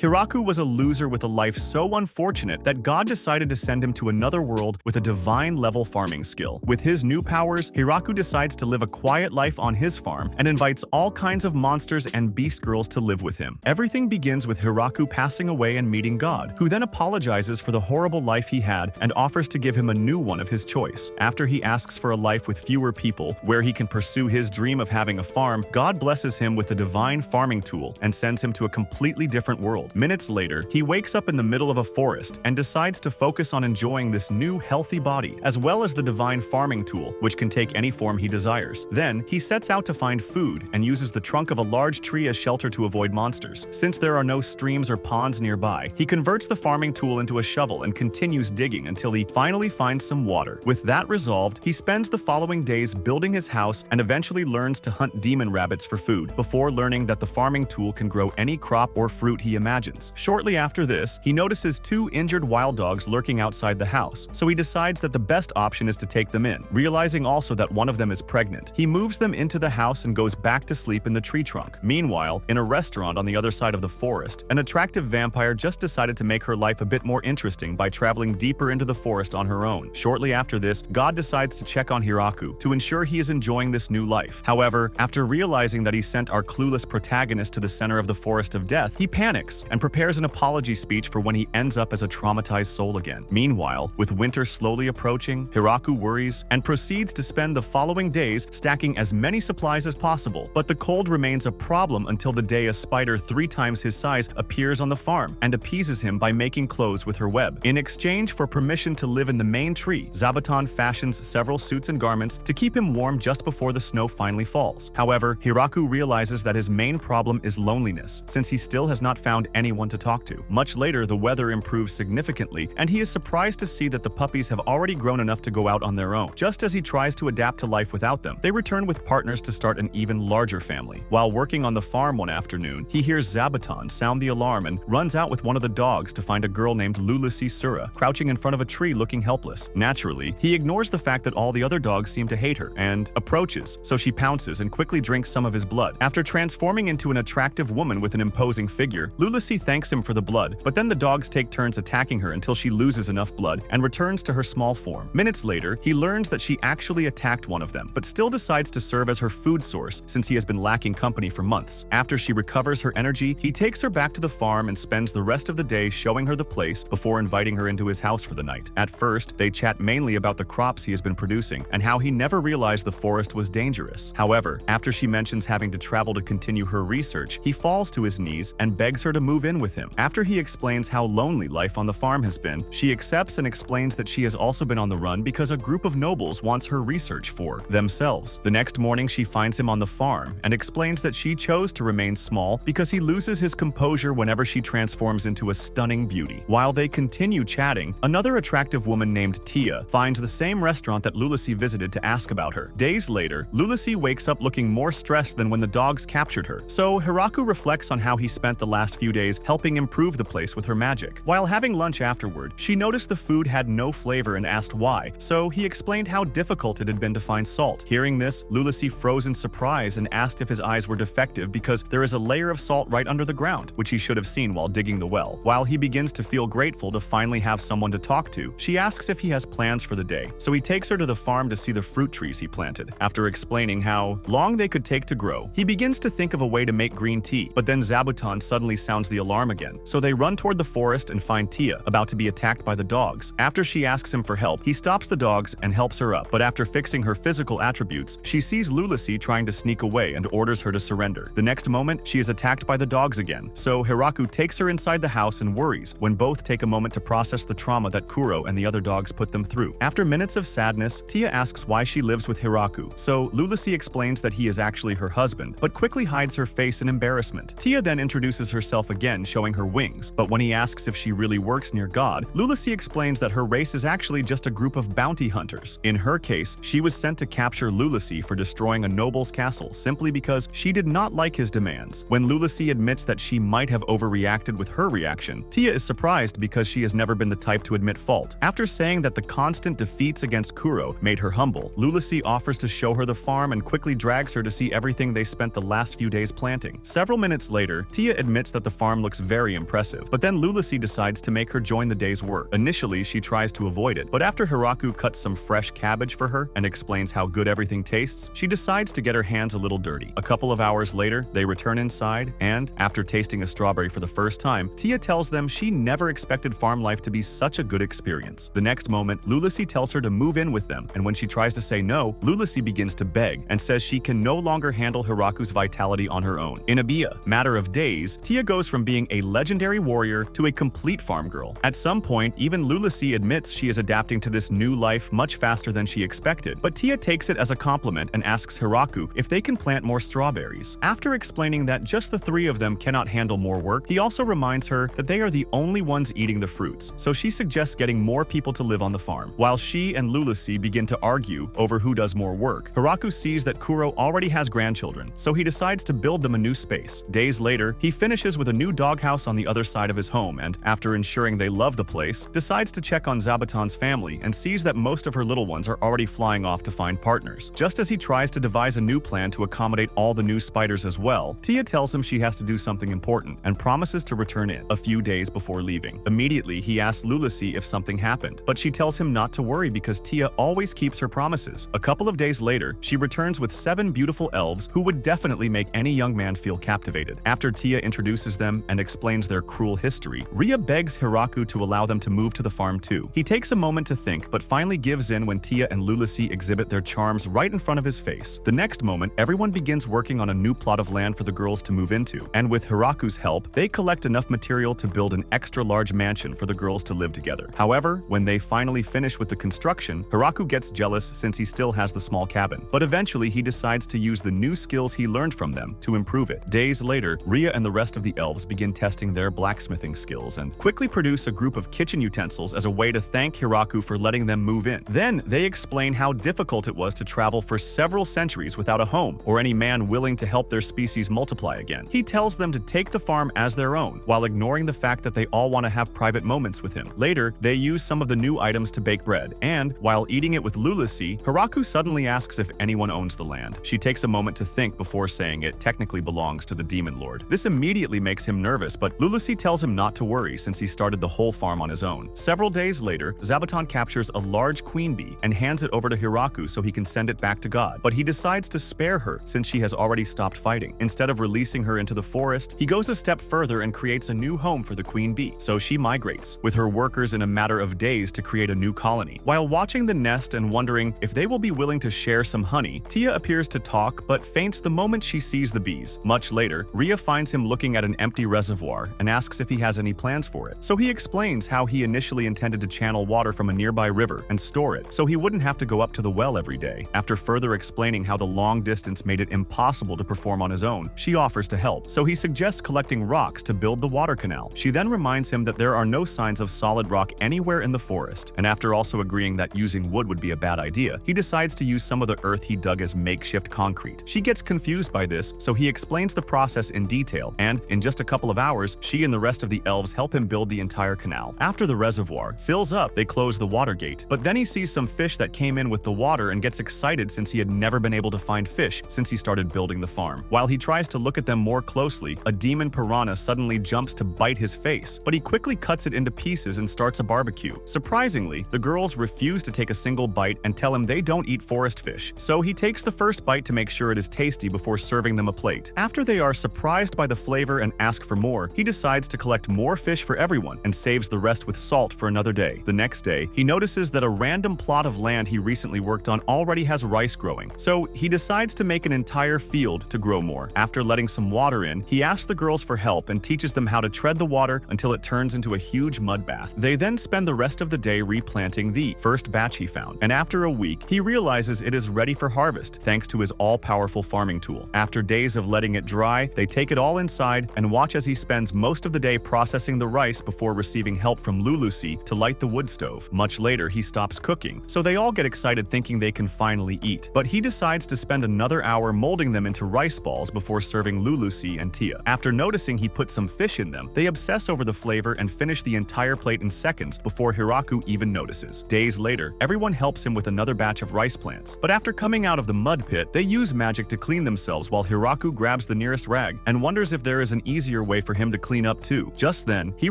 Hiraku was a loser with a life so unfortunate that God decided to send him to another world with a divine-level farming skill. With his new powers, Hiraku decides to live a quiet life on his farm and invites all kinds of monsters and beast girls to live with him. Everything begins with Hiraku passing away and meeting God, who then apologizes for the horrible life he had and offers to give him a new one of his choice. After he asks for a life with fewer people, where he can pursue his dream of having a farm, God blesses him with a divine farming tool and sends him to a completely different world. Minutes later, he wakes up in the middle of a forest and decides to focus on enjoying this new healthy body, as well as the divine farming tool, which can take any form he desires. Then, he sets out to find food and uses the trunk of a large tree as shelter to avoid monsters. Since there are no streams or ponds nearby, he converts the farming tool into a shovel and continues digging until he finally finds some water. With that resolved, he spends the following days building his house and eventually learns to hunt demon rabbits for food, before learning that the farming tool can grow any crop or fruit he imagines. Shortly after this, he notices two injured wild dogs lurking outside the house, so he decides that the best option is to take them in, realizing also that one of them is pregnant. He moves them into the house and goes back to sleep in the tree trunk. Meanwhile, in a restaurant on the other side of the forest, an attractive vampire just decided to make her life a bit more interesting by traveling deeper into the forest on her own. Shortly after this, God decides to check on Hiraku to ensure he is enjoying this new life. However, after realizing that he sent our clueless protagonist to the center of the forest of death, he panics and prepares an apology speech for when he ends up as a traumatized soul again. Meanwhile, with winter slowly approaching, Hiraku worries and proceeds to spend the following days stacking as many supplies as possible. But the cold remains a problem until the day a spider 3 times his size appears on the farm and appeases him by making clothes with her web. In exchange for permission to live in the main tree, Zabuton fashions several suits and garments to keep him warm just before the snow finally falls. However, Hiraku realizes that his main problem is loneliness, since he still has not found anyone to talk to. Much later, the weather improves significantly, and he is surprised to see that the puppies have already grown enough to go out on their own. Just as he tries to adapt to life without them, they return with partners to start an even larger family. While working on the farm one afternoon, he hears Zabuton sound the alarm and runs out with one of the dogs to find a girl named Lulusi Sura crouching in front of a tree looking helpless. Naturally, he ignores the fact that all the other dogs seem to hate her and approaches, so she pounces and quickly drinks some of his blood. After transforming into an attractive woman with an imposing figure, Lulusi thanks him for the blood, but then the dogs take turns attacking her until she loses enough blood and returns to her small form. Minutes later, he learns that she actually attacked one of them, but still decides to serve as her food source since he has been lacking company for months. After she recovers her energy, he takes her back to the farm and spends the rest of the day showing her the place before inviting her into his house for the night. At first, they chat mainly about the crops he has been producing and how he never realized the forest was dangerous. However, after she mentions having to travel to continue her research, he falls to his knees and begs her to move in with him. After he explains how lonely life on the farm has been, she accepts and explains that she has also been on the run because a group of nobles wants her research for themselves. The next morning, she finds him on the farm and explains that she chose to remain small because he loses his composure whenever she transforms into a stunning beauty. While they continue chatting, another attractive woman named Tia finds the same restaurant that Lulusi visited to ask about her. Days later, Lulusi wakes up looking more stressed than when the dogs captured her, so Hiraku reflects on how he spent the last few days helping improve the place with her magic. While having lunch afterward, she noticed the food had no flavor and asked why, so he explained how difficult it had been to find salt. Hearing this, Lulusi froze in surprise and asked if his eyes were defective because there is a layer of salt right under the ground, which he should have seen while digging the well. While he begins to feel grateful to finally have someone to talk to, she asks if he has plans for the day, so he takes her to the farm to see the fruit trees he planted. After explaining how long they could take to grow, he begins to think of a way to make green tea, but then Zabuton suddenly sounds the alarm again, so they run toward the forest and find Tia about to be attacked by the dogs. After she asks him for help, he stops the dogs and helps her up, but after fixing her physical attributes, she sees Lulusi trying to sneak away and orders her to surrender. The next moment, she is attacked by the dogs again, so Hiraku takes her inside the house and worries when both take a moment to process the trauma that Kuro and the other dogs put them through. After minutes of sadness, Tia asks why she lives with Hiraku, so Lulusi explains that he is actually her husband, but quickly hides her face in embarrassment. Tia then introduces herself again, showing her wings, but when he asks if she really works near God, Lulusi explains that her race is actually just a group of bounty hunters. In her case, she was sent to capture Lulusi for destroying a noble's castle simply because she did not like his demands. When Lulusi admits that she might have overreacted with her reaction, Tia is surprised because she has never been the type to admit fault. After saying that the constant defeats against Kuro made her humble, Lulusi offers to show her the farm and quickly drags her to see everything they spent the last few days planting. Several minutes later, Tia admits that the farm farm looks very impressive, but then Lulacy decides to make her join the day's work. Initially, she tries to avoid it, but after Hiraku cuts some fresh cabbage for her and explains how good everything tastes, she decides to get her hands a little dirty. A couple of hours later, they return inside, and after tasting a strawberry for the first time, Tia tells them she never expected farm life to be such a good experience. The next moment, Lulacy tells her to move in with them, and when she tries to say no, Lulacy begins to beg and says she can no longer handle Hiraku's vitality on her own. In a matter of days, Tia goes from being a legendary warrior to a complete farm girl. At some point, even Lulacy admits she is adapting to this new life much faster than she expected, but Tia takes it as a compliment and asks Hiraku if they can plant more strawberries. After explaining that just the three of them cannot handle more work, he also reminds her that they are the only ones eating the fruits, so she suggests getting more people to live on the farm. While she and Lulacy begin to argue over who does more work, Hiraku sees that Kuro already has grandchildren, so he decides to build them a new space. Days later, he finishes with a new doghouse on the other side of his home and, after ensuring they love the place, decides to check on Zabuton's family and sees that most of her little ones are already flying off to find partners. Just as he tries to devise a new plan to accommodate all the new spiders as well, Tia tells him she has to do something important and promises to return in a few days before leaving. Immediately, he asks Lulacy if something happened, but she tells him not to worry because Tia always keeps her promises. A couple of days later, she returns with 7 beautiful elves who would definitely make any young man feel captivated. After Tia introduces them and explains their cruel history, Ria begs Hiraku to allow them to move to the farm too. He takes a moment to think, but finally gives in when Tia and Lulacy exhibit their charms right in front of his face. The next moment, everyone begins working on a new plot of land for the girls to move into, and with Hiraku's help, they collect enough material to build an extra-large mansion for the girls to live together. However, when they finally finish with the construction, Hiraku gets jealous since he still has the small cabin, but eventually he decides to use the new skills he learned from them to improve it. Days later, Ria and the rest of the elves begin testing their blacksmithing skills and quickly produce a group of kitchen utensils as a way to thank Hiraku for letting them move in. Then, they explain how difficult it was to travel for several centuries without a home or any man willing to help their species multiply again. He tells them to take the farm as their own, while ignoring the fact that they all want to have private moments with him. Later, they use some of the new items to bake bread, and while eating it with Lulacy, Hiraku suddenly asks if anyone owns the land. She takes a moment to think before saying it technically belongs to the Demon Lord. This immediately makes him nervous, but Lulacy tells him not to worry since he started the whole farm on his own. Several days later, Zabuton captures a large queen bee and hands it over to Hiraku so he can send it back to God, but he decides to spare her since she has already stopped fighting. Instead of releasing her into the forest, he goes a step further and creates a new home for the queen bee, so she migrates, with her workers in a matter of days to create a new colony. While watching the nest and wondering if they will be willing to share some honey, Tia appears to talk but faints the moment she sees the bees. Much later, Ria finds him looking at an empty reservoir and asks if he has any plans for it. So he explains how he initially intended to channel water from a nearby river and store it so he wouldn't have to go up to the well every day. After further explaining how the long distance made it impossible to perform on his own, she offers to help, so he suggests collecting rocks to build the water canal. She then reminds him that there are no signs of solid rock anywhere in the forest, and after also agreeing that using wood would be a bad idea, he decides to use some of the earth he dug as makeshift concrete. She gets confused by this, so he explains the process in detail, and in just a couple of hours, she and the rest of the elves help him build the entire canal. After the reservoir fills up, they close the water gate, but then he sees some fish that came in with the water and gets excited since he had never been able to find fish since he started building the farm. While he tries to look at them more closely, a demon piranha suddenly jumps to bite his face, but he quickly cuts it into pieces and starts a barbecue. Surprisingly, the girls refuse to take a single bite and tell him they don't eat forest fish, so he takes the first bite to make sure it is tasty before serving them a plate. After they are surprised by the flavor and ask for more, he decides to collect more fish for everyone and saves the rest with salt for another day. The next day, he notices that a random plot of land he recently worked on already has rice growing, so he decides to make an entire field to grow more. After letting some water in, he asks the girls for help and teaches them how to tread the water until it turns into a huge mud bath. They then spend the rest of the day replanting the first batch he found, and after a week, he realizes it is ready for harvest thanks to his all-powerful farming tool. After days of letting it dry, they take it all inside and watch as he spends most of the day processing the rice before receiving help from Lulacy to light the wood stove. Much later, he stops cooking, so they all get excited thinking they can finally eat, but he decides to spend another hour molding them into rice balls before serving Lulacy and Tia. After noticing he put some fish in them, they obsess over the flavor and finish the entire plate in seconds before Hiraku even notices. Days later, everyone helps him with another batch of rice plants, but after coming out of the mud pit, they use magic to clean themselves while Hiraku grabs the nearest rag and wonders if there is an easier easier way for him to clean up too. Just then, he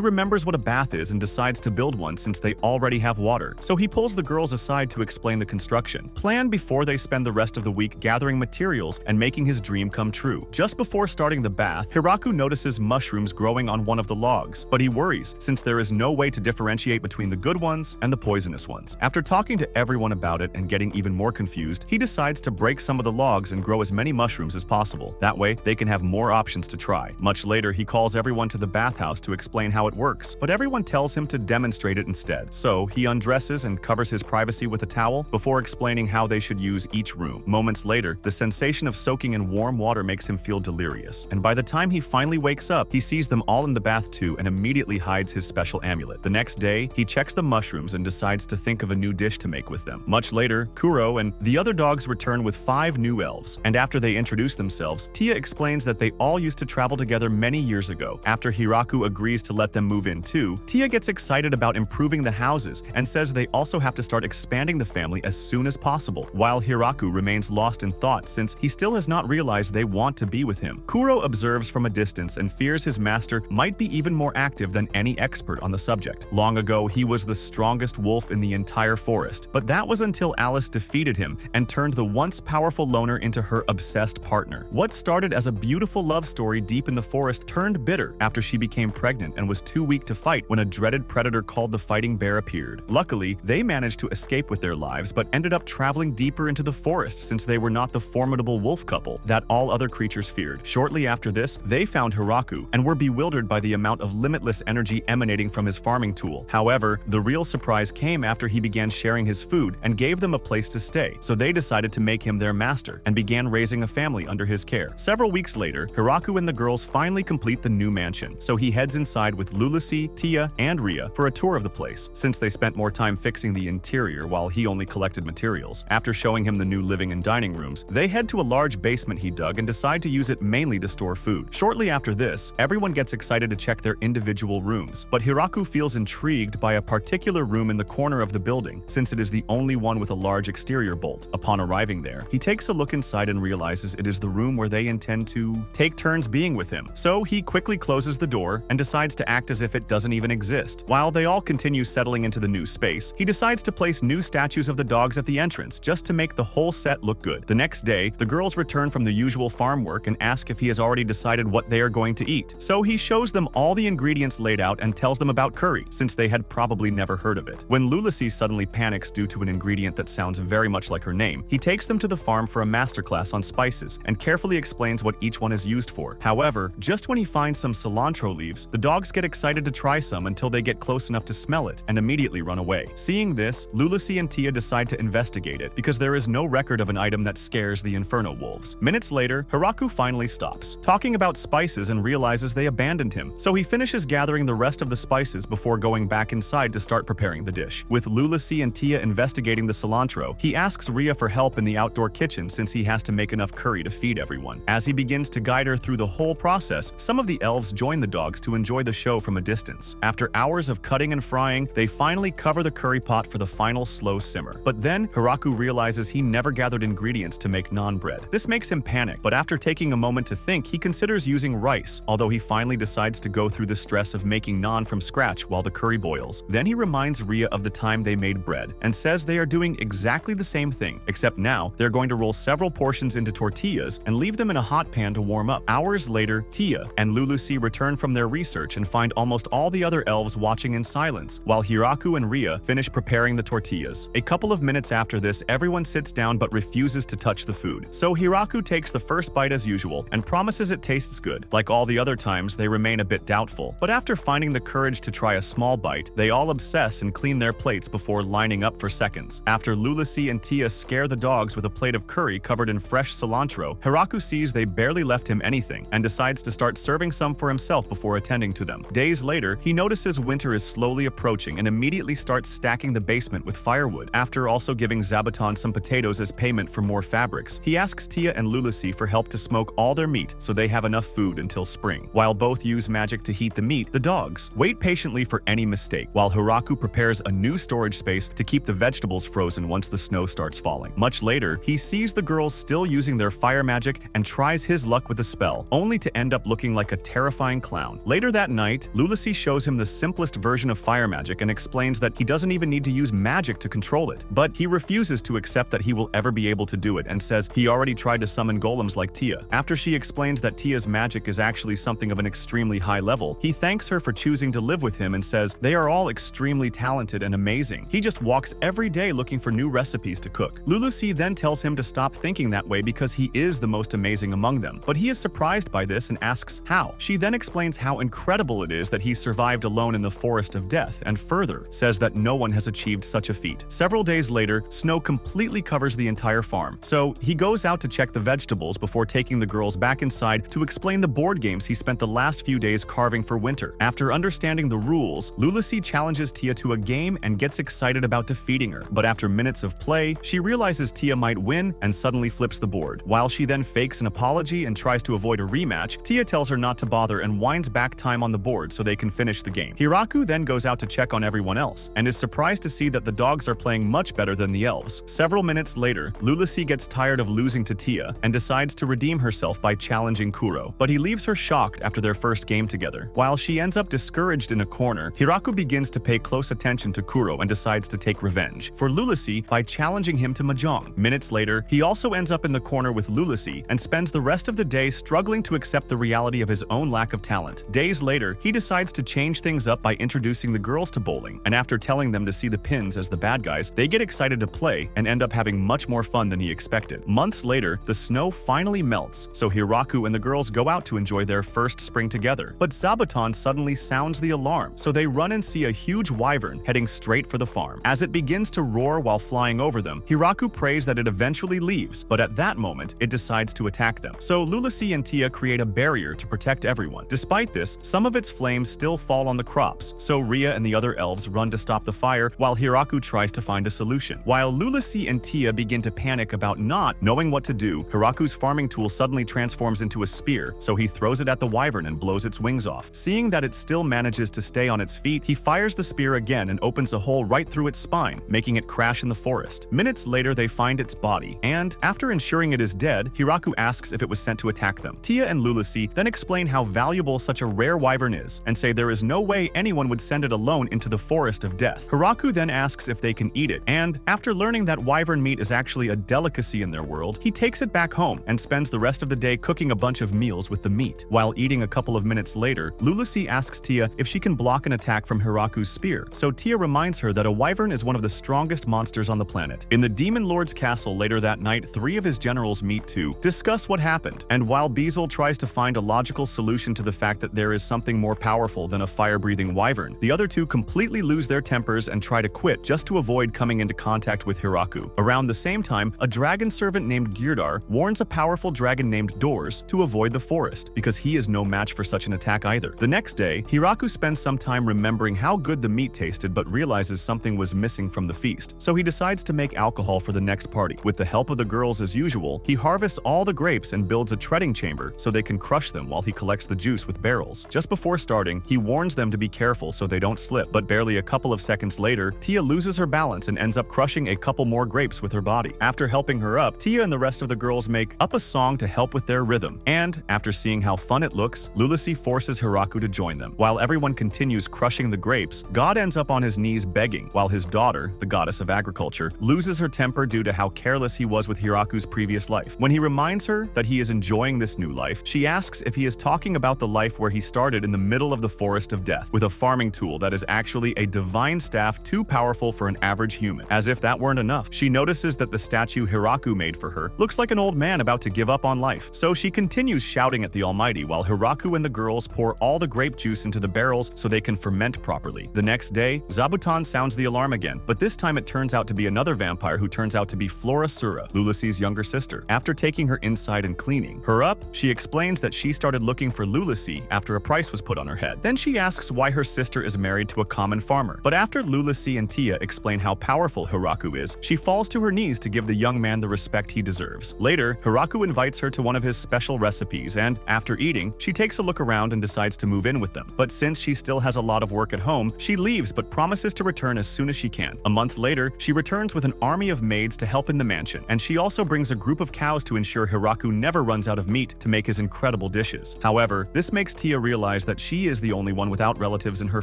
remembers what a bath is and decides to build one since they already have water. So he pulls the girls aside to explain the construction plan before they spend the rest of the week gathering materials and making his dream come true. Just before starting the bath, Hiraku notices mushrooms growing on one of the logs, but he worries since there is no way to differentiate between the good ones and the poisonous ones. After talking to everyone about it and getting even more confused, he decides to break some of the logs and grow as many mushrooms as possible. That way, they can have more options to try. Much later, he calls everyone to the bathhouse to explain how it works, but everyone tells him to demonstrate it instead. So he undresses and covers his privacy with a towel before explaining how they should use each room. Moments later, the sensation of soaking in warm water makes him feel delirious, and by the time he finally wakes up, he sees them all in the bath too and immediately hides his special amulet. The next day, he checks the mushrooms and decides to think of a new dish to make with them. Much later, Kuro and the other dogs return with 5 new elves, and after they introduce themselves, Tia explains that they all used to travel together many years ago. After Hiraku agrees to let them move in too, Tia gets excited about improving the houses and says they also have to start expanding the family as soon as possible, while Hiraku remains lost in thought since he still has not realized they want to be with him. Kuro observes from a distance and fears his master might be even more active than any expert on the subject. Long ago, he was the strongest wolf in the entire forest, but that was until Alice defeated him and turned the once powerful loner into her obsessed partner. What started as a beautiful love story deep in the forest turned bitter after she became pregnant and was too weak to fight when a dreaded predator called the fighting bear appeared. Luckily, they managed to escape with their lives but ended up traveling deeper into the forest since they were not the formidable wolf couple that all other creatures feared. Shortly after this, they found Hiraku and were bewildered by the amount of limitless energy emanating from his farming tool. However, the real surprise came after he began sharing his food and gave them a place to stay, so they decided to make him their master and began raising a family under his care. Several weeks later, Hiraku and the girls finally complete the new mansion, so he heads inside with Lulusi, Tia, and Ria for a tour of the place, since they spent more time fixing the interior while he only collected materials. After showing him the new living and dining rooms, they head to a large basement he dug and decide to use it mainly to store food. Shortly after this, everyone gets excited to check their individual rooms, but Hiraku feels intrigued by a particular room in the corner of the building, since it is the only one with a large exterior bolt. Upon arriving there, he takes a look inside and realizes it is the room where they intend to take turns being with him. So he quickly closes the door and decides to act as if it doesn't even exist. While they all continue settling into the new space, he decides to place new statues of the dogs at the entrance just to make the whole set look good. The next day, the girls return from the usual farm work and ask if he has already decided what they are going to eat. So he shows them all the ingredients laid out and tells them about curry, since they had probably never heard of it. When Lulusi suddenly panics due to an ingredient that sounds very much like her name, he takes them to the farm for a masterclass on spices and carefully explains what each one is used for. However, just when he finds some cilantro leaves, the dogs get excited to try some until they get close enough to smell it and immediately run away. Seeing this, Lulusi and Tia decide to investigate it because there is no record of an item that scares the Inferno wolves. Minutes later, Hiraku finally stops, talking about spices, and realizes they abandoned him, so he finishes gathering the rest of the spices before going back inside to start preparing the dish. With Lulusi and Tia investigating the cilantro, he asks Ria for help in the outdoor kitchen since he has to make enough curry to feed everyone. As he begins to guide her through the whole process, some of the elves join the dogs to enjoy the show from a distance. After hours of cutting and frying, they finally cover the curry pot for the final slow simmer. But then, Hiraku realizes he never gathered ingredients to make naan bread. This makes him panic, but after taking a moment to think, he considers using rice, although he finally decides to go through the stress of making naan from scratch while the curry boils. Then he reminds Ria of the time they made bread, and says they are doing exactly the same thing, except now they're going to roll several portions into tortillas and leave them in a hot pan to warm up. Hours later, Tia and Lulusi return from their research and find almost all the other elves watching in silence, while Hiraku and Ria finish preparing the tortillas. A couple of minutes after this, everyone sits down but refuses to touch the food. So Hiraku takes the first bite as usual and promises it tastes good. Like all the other times, they remain a bit doubtful, but after finding the courage to try a small bite, they all obsess and clean their plates before lining up for seconds. After Lulusi and Tia scare the dogs with a plate of curry covered in fresh cilantro, Hiraku sees they barely left him anything and decides to start serving some for himself before attending to them. Days later, he notices winter is slowly approaching and immediately starts stacking the basement with firewood. After also giving Zabuton some potatoes as payment for more fabrics, he asks Tia and Lulusi for help to smoke all their meat so they have enough food until spring. While both use magic to heat the meat, the dogs wait patiently for any mistake, while Hiraku prepares a new storage space to keep the vegetables frozen once the snow starts falling. Much later, he sees the girls still using their fire magic and tries his luck with a spell, only to end up looking like like a terrifying clown. Later that night, Lullacy shows him the simplest version of fire magic and explains that he doesn't even need to use magic to control it. But he refuses to accept that he will ever be able to do it and says he already tried to summon golems like Tia. After she explains that Tia's magic is actually something of an extremely high level, he thanks her for choosing to live with him and says they are all extremely talented and amazing. He just walks every day looking for new recipes to cook. Lullacy then tells him to stop thinking that way because he is the most amazing among them. But he is surprised by this and asks how. She then explains how incredible it is that he survived alone in the forest of death, and further says that no one has achieved such a feat. Several days later, snow completely covers the entire farm, so he goes out to check the vegetables before taking the girls back inside to explain the board games he spent the last few days carving for winter. After understanding the rules, Lullacy challenges Tia to a game and gets excited about defeating her, but after minutes of play, she realizes Tia might win and suddenly flips the board. While she then fakes an apology and tries to avoid a rematch, Tia tells her not to bother and winds back time on the board so they can finish the game. Hiraku then goes out to check on everyone else and is surprised to see that the dogs are playing much better than the elves. Several minutes later, Lullacy gets tired of losing to Tia and decides to redeem herself by challenging Kuro, but he leaves her shocked after their first game together. While she ends up discouraged in a corner, Hiraku begins to pay close attention to Kuro and decides to take revenge for Lullacy by challenging him to mahjong. Minutes later, he also ends up in the corner with Lullacy and spends the rest of the day struggling to accept the reality of his own lack of talent. Days later, he decides to change things up by introducing the girls to bowling, and after telling them to see the pins as the bad guys, they get excited to play and end up having much more fun than he expected. Months later, the snow finally melts, so Hiraku and the girls go out to enjoy their first spring together. But Zabuton suddenly sounds the alarm, so they run and see a huge wyvern heading straight for the farm. As it begins to roar while flying over them, Hiraku prays that it eventually leaves, but at that moment, it decides to attack them. So Lullacy and Tia create a barrier to protect everyone. Despite this, some of its flames still fall on the crops, so Ria and the other elves run to stop the fire while Hiraku tries to find a solution. While Lullacy and Tia begin to panic about not knowing what to do, Hiraku's farming tool suddenly transforms into a spear, so he throws it at the wyvern and blows its wings off. Seeing that it still manages to stay on its feet, he fires the spear again and opens a hole right through its spine, making it crash in the forest. Minutes later, they find its body, and after ensuring it is dead, Hiraku asks if it was sent to attack them. Tia and Lullacy then explain how valuable such a rare wyvern is, and say there is no way anyone would send it alone into the forest of death. Hiraku then asks if they can eat it, and after learning that wyvern meat is actually a delicacy in their world, he takes it back home and spends the rest of the day cooking a bunch of meals with the meat. While eating a couple of minutes later, Lullacy asks Tia if she can block an attack from Hiraku's spear, so Tia reminds her that a wyvern is one of the strongest monsters on the planet. In the Demon Lord's castle later that night, 3 of his generals meet to discuss what happened, and while Beazle tries to find a logical solution to the fact that there is something more powerful than a fire-breathing wyvern, the other 2 completely lose their tempers and try to quit just to avoid coming into contact with Hiraku. Around the same time, a dragon servant named Girdar warns a powerful dragon named Dors to avoid the forest, because he is no match for such an attack either. The next day, Hiraku spends some time remembering how good the meat tasted but realizes something was missing from the feast, so he decides to make alcohol for the next party. With the help of the girls as usual, he harvests all the grapes and builds a treading chamber so they can crush them while he collects the juice with barrels. Just before starting, he warns them to be careful so they don't slip, but barely a couple of seconds later, Tia loses her balance and ends up crushing a couple more grapes with her body. After helping her up, Tia and the rest of the girls make up a song to help with their rhythm, and after seeing how fun it looks, Lullacy forces Hiraku to join them. While everyone continues crushing the grapes, God ends up on his knees begging, while his daughter, the goddess of agriculture, loses her temper due to how careless he was with Hiraku's previous life. When he reminds her that he is enjoying this new life, she asks if he is talking about the life where he started in the middle of the forest of death, with a farming tool that is actually a divine staff too powerful for an average human. As if that weren't enough, she notices that the statue Hiraku made for her looks like an old man about to give up on life, so she continues shouting at the Almighty while Hiraku and the girls pour all the grape juice into the barrels so they can ferment properly. The next day, Zabuton sounds the alarm again, but this time it turns out to be another vampire who turns out to be Flora Sura, Lullacy's younger sister. After taking her inside and cleaning her up, she explains that she started looking for Lullacy after a price was put on her head. Then she asks why her sister is married to a common farmer. But after Lullacy and Tia explain how powerful Hiraku is, she falls to her knees to give the young man the respect he deserves. Later, Hiraku invites her to one of his special recipes, and after eating, she takes a look around and decides to move in with them. But since she still has a lot of work at home, she leaves but promises to return as soon as she can. A month later, she returns with an army of maids to help in the mansion, and she also brings a group of cows to ensure Hiraku never runs out of meat to make his incredible dishes. villages. However, this makes Tia realize that she is the only one without relatives in her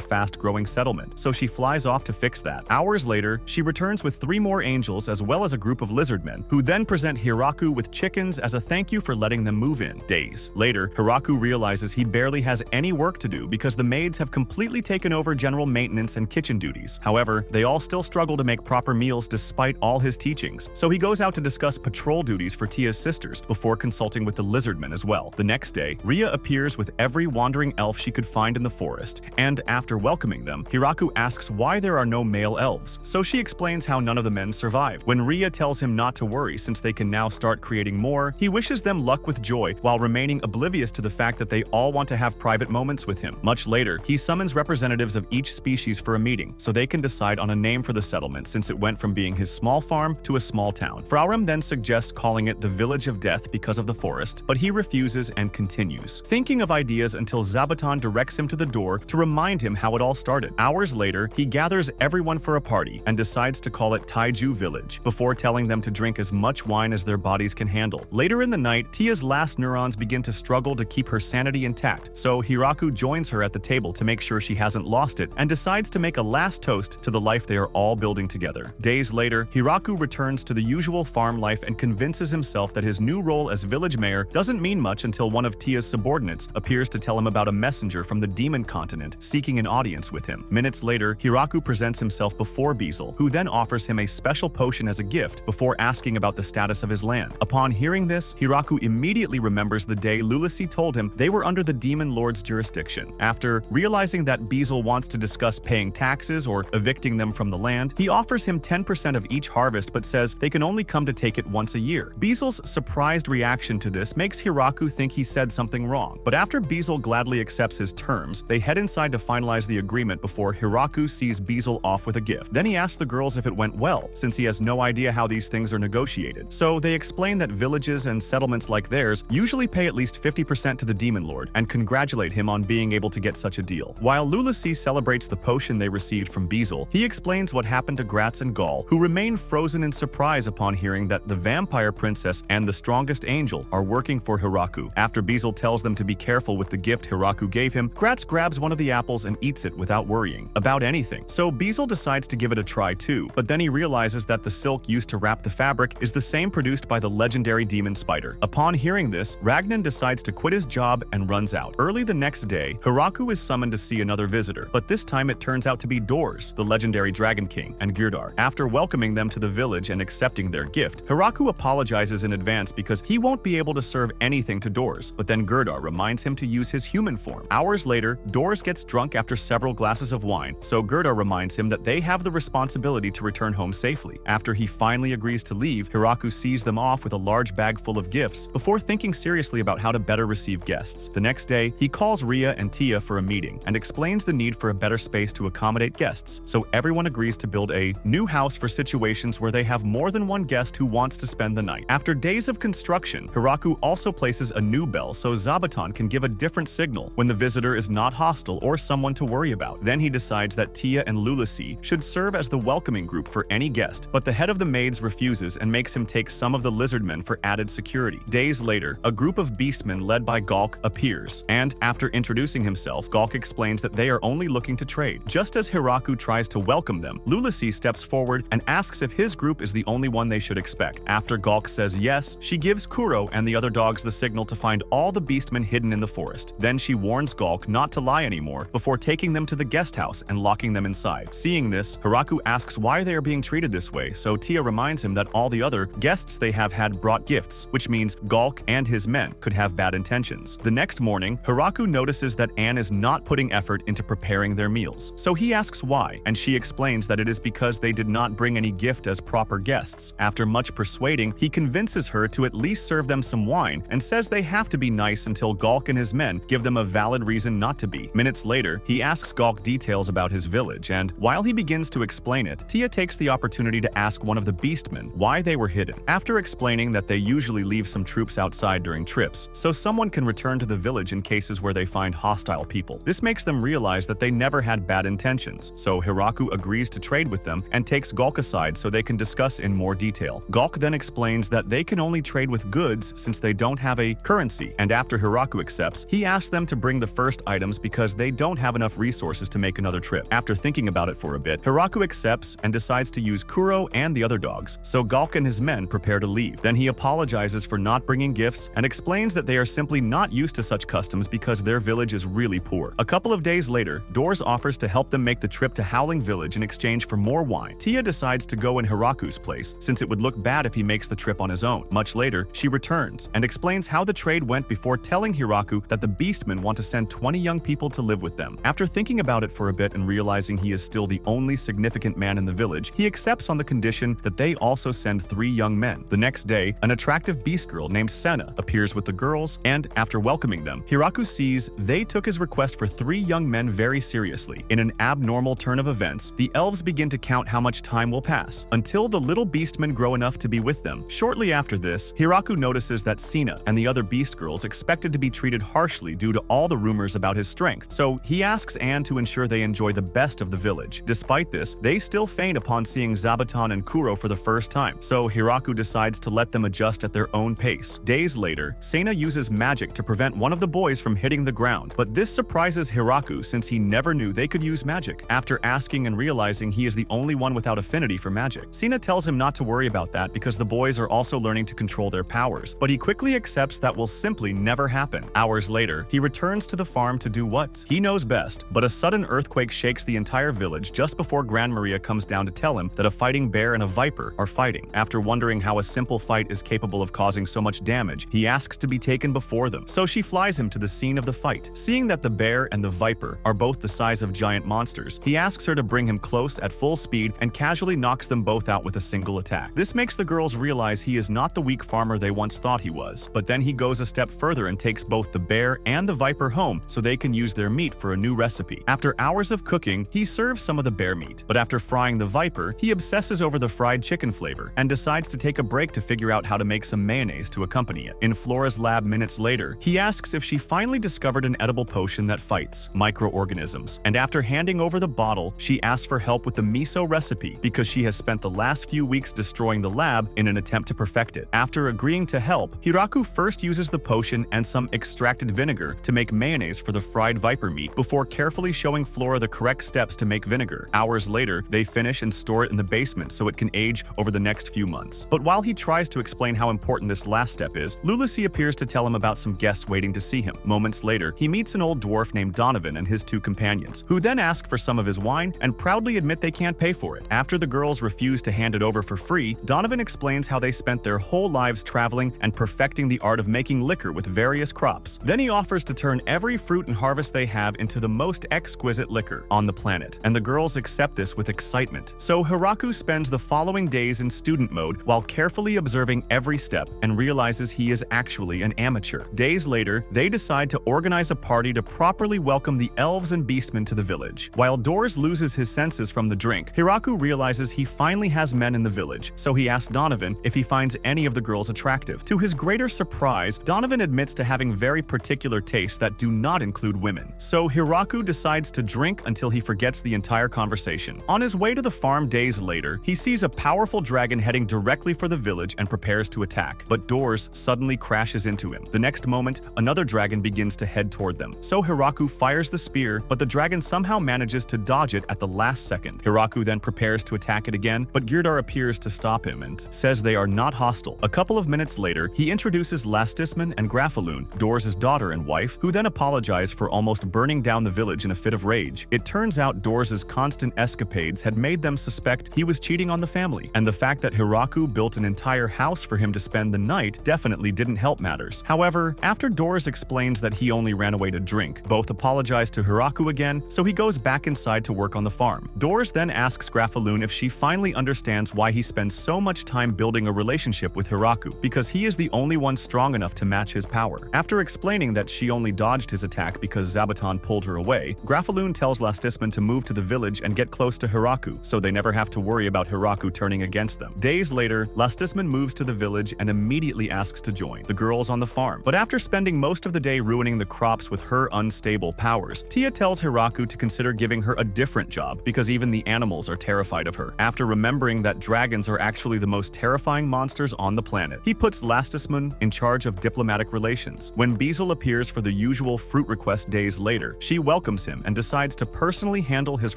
fast-growing settlement, so she flies off to fix that. Hours later, she returns with 3 more angels as well as a group of lizardmen, who then present Hiraku with chickens as a thank you for letting them move in. Days later, Hiraku realizes he barely has any work to do because the maids have completely taken over general maintenance and kitchen duties. However, they all still struggle to make proper meals despite all his teachings, so he goes out to discuss patrol duties for Tia's sisters before consulting with the lizardmen as well. The next day, Ria appears with every wandering elf she could find in the forest, and after welcoming them, Hiraku asks why there are no male elves, so she explains how none of the men survive. When Ria tells him not to worry since they can now start creating more, he wishes them luck with joy while remaining oblivious to the fact that they all want to have private moments with him. Much later, he summons representatives of each species for a meeting so they can decide on a name for the settlement since it went from being his small farm to a small town. Frauram then suggests calling it the Village of Death because of the forest, but he refuses and continues, thinking of ideas until Zabuton directs him to the door to remind him how it all started. Hours later, he gathers everyone for a party and decides to call it Taiju Village, before telling them to drink as much wine as their bodies can handle. Later in the night, Tia's last neurons begin to struggle to keep her sanity intact, so Hiraku joins her at the table to make sure she hasn't lost it and decides to make a last toast to the life they are all building together. Days later, Hiraku returns to the usual farm life and convinces himself that his new role as village mayor doesn't mean much until one of Tia's subordinates appears to tell him about a messenger from the demon continent seeking an audience with him. Minutes later, Hiraku presents himself before Beazle, who then offers him a special potion as a gift before asking about the status of his land. Upon hearing this, Hiraku immediately remembers the day Lulacy told him they were under the demon lord's jurisdiction. After realizing that Beazle wants to discuss paying taxes or evicting them from the land, he offers him 10% of each harvest but says they can only come to take it once a year. Beazle's surprised reaction to this makes Hiraku think he said something wrong, but after Beazle gladly accepts his terms, they head inside to finalize the agreement before Hiraku sees Beazle off with a gift. Then he asks the girls if it went well, since he has no idea how these things are negotiated. So they explain that villages and settlements like theirs usually pay at least 50% to the demon lord and congratulate him on being able to get such a deal. While Lulacy celebrates the potion they received from Beazle, he explains what happened to Gratz and Gaul, who remain frozen in surprise upon hearing that the vampire princess and the strongest angel are working for Hiraku. After Beazle tells them to be careful with the gift Hiraku gave him, Gratz grabs one of the apples and eats it without worrying about anything. So Beazle decides to give it a try too, but then he realizes that the silk used to wrap the fabric is the same produced by the legendary demon spider. Upon hearing this, Ragnan decides to quit his job and runs out. Early the next day, Hiraku is summoned to see another visitor, but this time it turns out to be Dors, the legendary dragon king, and Girdar. After welcoming them to the village and accepting their gift, Hiraku apologizes in advance because he won't be able to serve anything to Dors, but then Girdar reminds him to use his human form. Hours later, Dors gets drunk after several glasses of wine, so Girdar reminds him that they have the responsibility to return home safely. After he finally agrees to leave, Hiraku sees them off with a large bag full of gifts before thinking seriously about how to better receive guests. The next day, he calls Ria and Tia for a meeting and explains the need for a better space to accommodate guests, so everyone agrees to build a new house for situations where they have more than one guest who wants to spend the night. After days of construction, Hiraku also places a new bell so Zabuton can give a different signal when the visitor is not hostile or someone to worry about. Then he decides that Tia and Lulacy should serve as the welcoming group for any guest, but the head of the maids refuses and makes him take some of the lizardmen for added security. Days later, a group of beastmen led by Galk appears, and after introducing himself, Galk explains that they are only looking to trade. Just as Hiraku tries to welcome them, Lulacy steps forward and asks if his group is the only one they should expect. After Galk says yes, she gives Kuro and the other dogs the signal to find all the beastmen hidden in the forest. Then she warns Galk not to lie anymore before taking them to the guest house and locking them inside. Seeing this, Hiraku asks why they are being treated this way, so Tia reminds him that all the other guests they have had brought gifts, which means Galk and his men could have bad intentions. The next morning, Hiraku notices that Anne is not putting effort into preparing their meals, so he asks why, and she explains that it is because they did not bring any gift as proper guests. After much persuading, he convinces her to at least serve them some wine and says they have to be nice until Galk and his men give them a valid reason not to be. Minutes later, he asks Galk details about his village, and while he begins to explain it, Tia takes the opportunity to ask one of the beastmen why they were hidden. After explaining that they usually leave some troops outside during trips, so someone can return to the village in cases where they find hostile people. This makes them realize that they never had bad intentions, so Hiraku agrees to trade with them and takes Galk aside so they can discuss in more detail. Galk then explains that they can only trade with goods since they don't have a currency, and after after Hiraku accepts, he asks them to bring the first items because they don't have enough resources to make another trip. After thinking about it for a bit, Hiraku accepts and decides to use Kuro and the other dogs, so Galk and his men prepare to leave. Then he apologizes for not bringing gifts and explains that they are simply not used to such customs because their village is really poor. A couple of days later, Doors offers to help them make the trip to Howling Village in exchange for more wine. Tia decides to go in Hiraku's place, since it would look bad if he makes the trip on his own. Much later, she returns and explains how the trade went before telling Hiraku that the Beastmen want to send 20 young people to live with them. After thinking about it for a bit and realizing he is still the only significant man in the village, he accepts on the condition that they also send 3 young men. The next day, an attractive beast girl named Senna appears with the girls, and after welcoming them, Hiraku sees they took his request for 3 young men very seriously. In an abnormal turn of events, the elves begin to count how much time will pass until the little beastmen grow enough to be with them. Shortly after this, Hiraku notices that Sina and the other beast girls expected to be treated harshly due to all the rumors about his strength, so he asks Anne to ensure they enjoy the best of the village. Despite this, they still faint upon seeing Zabuton and Kuro for the first time, so Hiraku decides to let them adjust at their own pace. Days later, Sena uses magic to prevent one of the boys from hitting the ground, but this surprises Hiraku since he never knew they could use magic. After asking and realizing he is the only one without affinity for magic, Sena tells him not to worry about that because the boys are also learning to control their powers, but he quickly accepts that will simply never happen. Hours later, he returns to the farm to do what he knows best, but a sudden earthquake shakes the entire village just before Gran Maria comes down to tell him that a fighting bear and a viper are fighting. After wondering how a simple fight is capable of causing so much damage, he asks to be taken before them, so she flies him to the scene of the fight. Seeing that the bear and the viper are both the size of giant monsters, he asks her to bring him close at full speed and casually knocks them both out with a single attack. This makes the girls realize he is not the weak farmer they once thought he was, but then he goes a step further and takes both the bear and the viper home so they can use their meat for a new recipe. After hours of cooking, he serves some of the bear meat, but after frying the viper, he obsesses over the fried chicken flavor and decides to take a break to figure out how to make some mayonnaise to accompany it. In Flora's lab minutes later, he asks if she finally discovered an edible potion that fights microorganisms, and after handing over the bottle, she asks for help with the miso recipe because she has spent the last few weeks destroying the lab in an attempt to perfect it. After agreeing to help, Hiraku first uses the potion and some extracted vinegar to make mayonnaise for the fried viper meat before carefully showing Flora the correct steps to make vinegar. Hours later, they finish and store it in the basement so it can age over the next few months. But while he tries to explain how important this last step is, Lulacy appears to tell him about some guests waiting to see him. Moments later, he meets an old dwarf named Donovan and his 2 companions, who then ask for some of his wine and proudly admit they can't pay for it. After the girls refuse to hand it over for free, Donovan explains how they spent their whole lives traveling and perfecting the art of making liquor with various crops. Then he offers to turn every fruit and harvest they have into the most exquisite liquor on the planet, and the girls accept this with excitement. So Hiraku spends the following days in student mode while carefully observing every step and realizes he is actually an amateur. Days later, they decide to organize a party to properly welcome the elves and beastmen to the village. While Doors loses his senses from the drink, Hiraku realizes he finally has men in the village, so he asks Donovan if he finds any of the girls attractive. To his greater surprise, Donovan admits to having very particular tastes that do not include women. So Hiraku decides to drink until he forgets the entire conversation. On his way to the farm days later, he sees a powerful dragon heading directly for the village and prepares to attack, but Doors suddenly crashes into him. The next moment, another dragon begins to head toward them. So Hiraku fires the spear, but the dragon somehow manages to dodge it at the last second. Hiraku then prepares to attack it again, but Girdar appears to stop him and says they are not hostile. A couple of minutes later, he introduces Lastisman and Grafaloon, Doors' daughter and wife, who then apologize for almost burning down the village in a fit of rage. It turns out Doors' constant escapades had made them suspect he was cheating on the family, and the fact that Hiraku built an entire house for him to spend the night definitely didn't help matters. However, after Doors explains that he only ran away to drink, both apologize to Hiraku again, so he goes back inside to work on the farm. Doors then asks Grafaloon if she finally understands why he spends so much time building a relationship with Hiraku, because he is the only one strong enough to match his power. After explaining that she only dodged his attack because Zabuton pulled her away, Grafaloon tells Lastisman to move to the village and get close to Hiraku, so they never have to worry about Hiraku turning against them. Days later, Lastisman moves to the village and immediately asks to join the girls on the farm. But after spending most of the day ruining the crops with her unstable powers, Tia tells Hiraku to consider giving her a different job because even the animals are terrified of her. After remembering that dragons are actually the most terrifying monsters on the planet, he puts Lastisman in charge of diplomatic relations decorations. When Beazle appears for the usual fruit request days later, she welcomes him and decides to personally handle his